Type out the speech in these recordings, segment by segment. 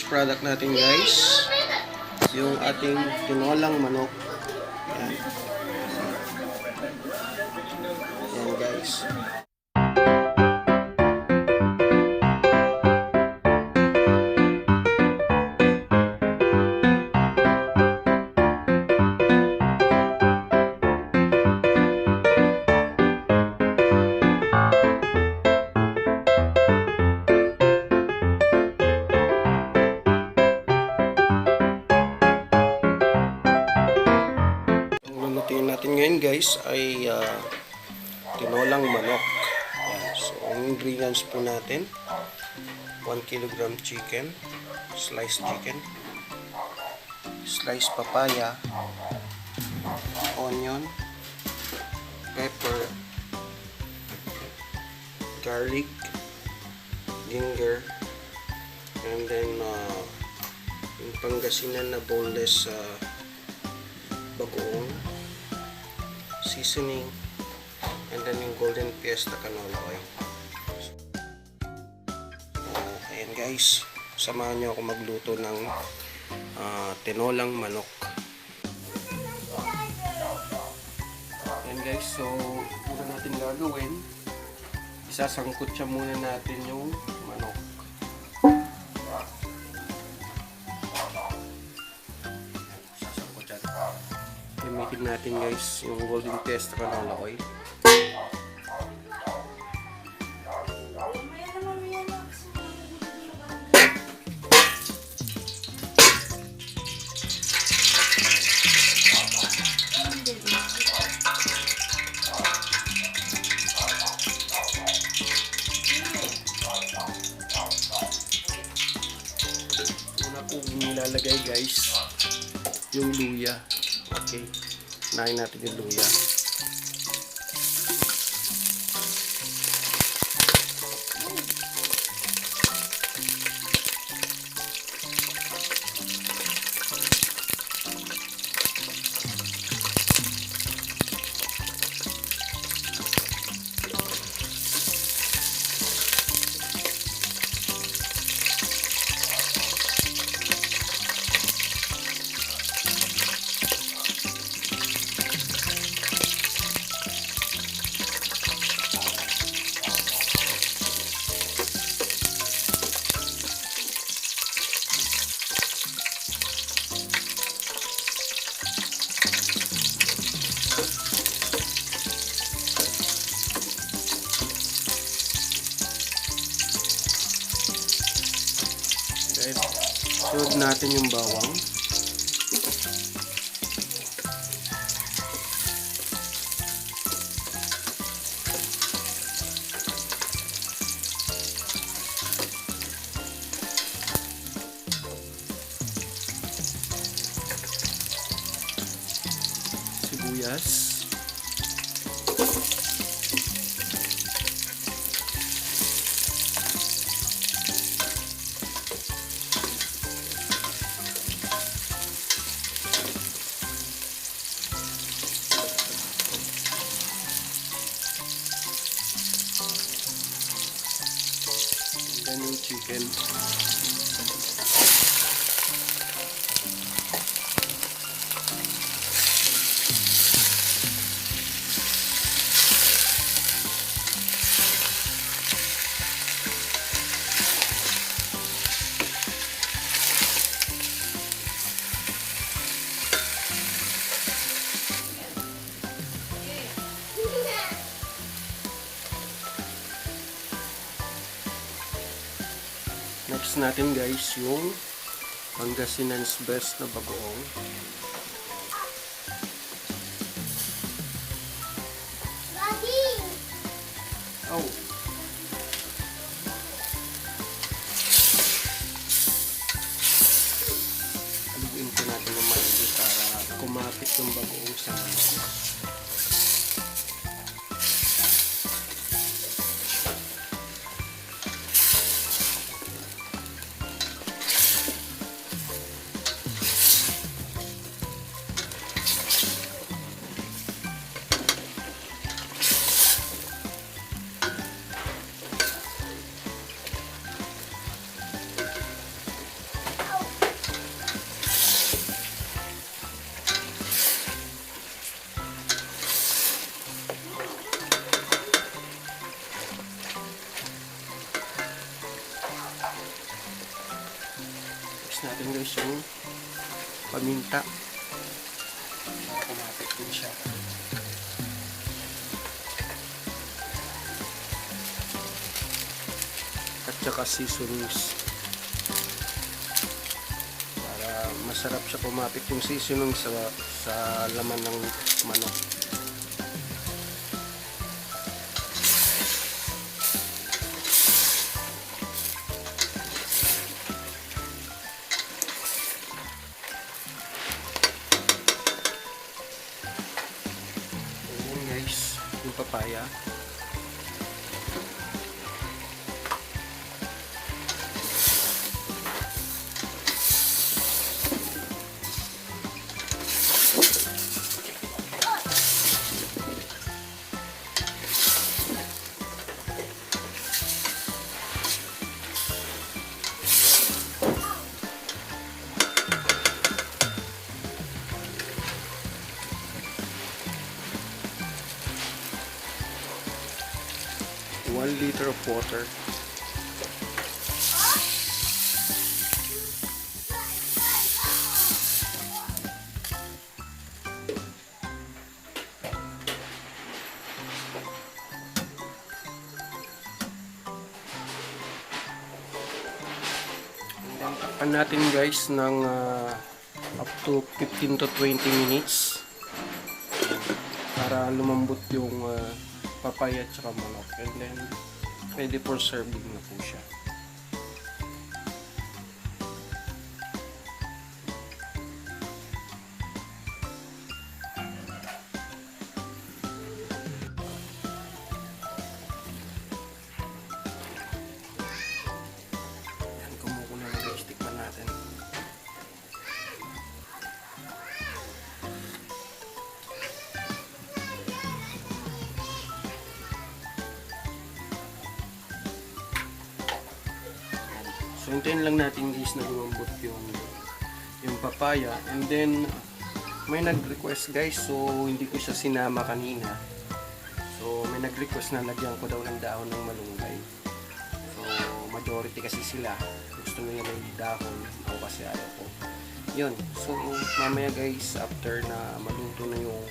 product natin guys, yung ating tinolang manok. Yan. Yan guys. Natin ngayon guys ay tinolang manok. Ayan. So ang ingredients po natin, 1 kg chicken, sliced chicken, sliced papaya, onion, pepper, garlic, ginger, and then yung Pangasinan na boneless bagoong, seasoning, and then yung golden fiesta canola oil. Ayan guys, samahan nyo ako magluto ng tinolang manok. Ayan guys, so una natin gagawin, isasangkot siya muna natin yung manok. Gamitin natin guys yung golden fiesta canola oil. Una kong nilalagay guys yung luya. Okay, nahin natin yung luya. Sunod natin yung bawang. Sibuyas. Then yung chicken. Next natin guys yung Pangasinan's best na bagoong. Oh. Aluin ko natin ng maigi para kumapit yung bagoong sa manok. mix natin guys yung paminta. Kumapit din siya. At saka seasonings. Para masarap siya kumapit yung seasonings sa laman ng manok. Yung papaya. One liter of water. Takpan natin guys ng up to 15 to 20 minutes para lumambot yung papaya at saka manok, and then ready for serving na po siya. Yan, kumukulo na guys, tikman natin. So, hintayin lang natin guys na lumambot yung papaya. And then, may nag-request guys. So, hindi ko siya sinama kanina. So, may nag-request na lagyan ko daw ng dahon ng malunggay. So, majority kasi sila. Gusto nila may dahon. Ako kasi ayaw ko. Yun. So, mamaya guys, after na maluto na yung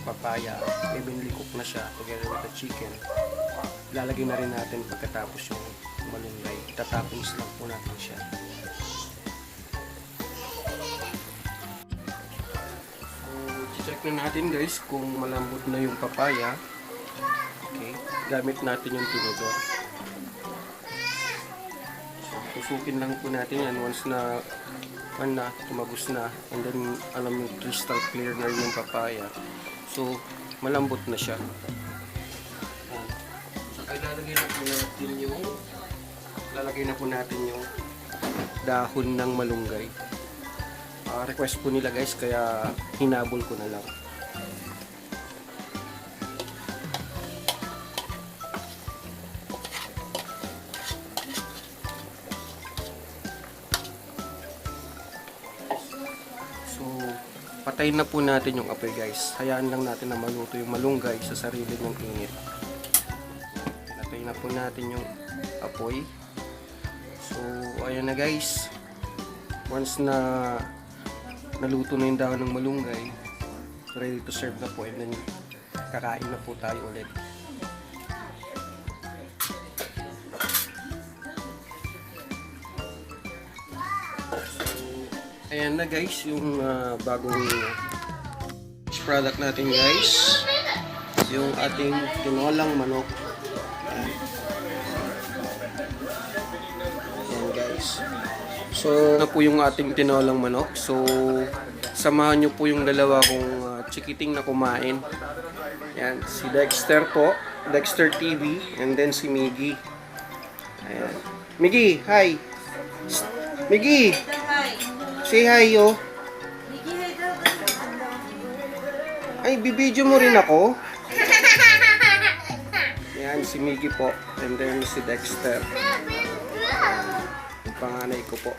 papaya, evenly cook na siya together with the chicken. Lalagay na rin natin pagkatapos yung malunggay. Itatapings lang po natin siya. So, check na natin guys kung malambot na yung papaya. Okay. Gamit natin yung tinidor. So, tusukin lang po natin yan once na tumagos na. And then, alam yung crystal clear na yung papaya. So, malambot na siya. So, lalagay na po natin yung dahon ng malunggay. Request po nila guys, kaya hinabol ko na lang. So, patayin na po natin yung apoy guys. Hayaan lang natin na maluto yung malunggay sa sarili ng init. Patayin na po natin yung apoy. So, ayan na guys. Once na naluto na yung dahon ng malunggay, ready to serve na po, and then kakain na po tayo ulit. So, ayan na guys, yung bagong product natin guys. Yung ating tinolang manok. So, na po yung ating tinolang manok. So, samahan nyo po yung dalawa kong chikiting na kumain. Yan, si Dexter po, Dexter TV, and then si Miggy. Ayan. Miggy, hi! Miggy! Say hi, yo! Ay, bibidyo mo rin ako? Yan, si Miggy po, and then si Dexter. Panganay ko po.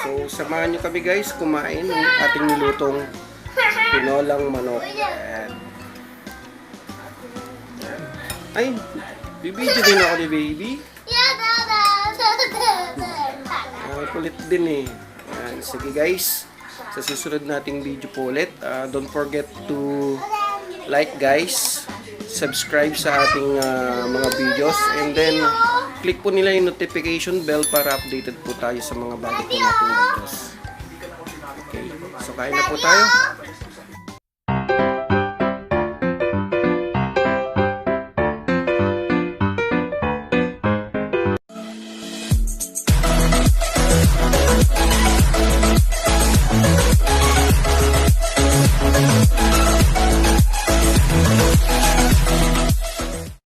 So, samahan nyo kami guys kumain ng ating nilutong tinolang manok. Ayan. Ay, bibidyo din ako ni baby. Kulit din eh. Ayan, sige guys. Sa susunod nating video po ulit. Don't forget to like guys. Subscribe sa ating mga videos. And then, click po nila yung notification bell para updated po tayo sa mga bago po nating videos. Okay. So, kain na po tayo.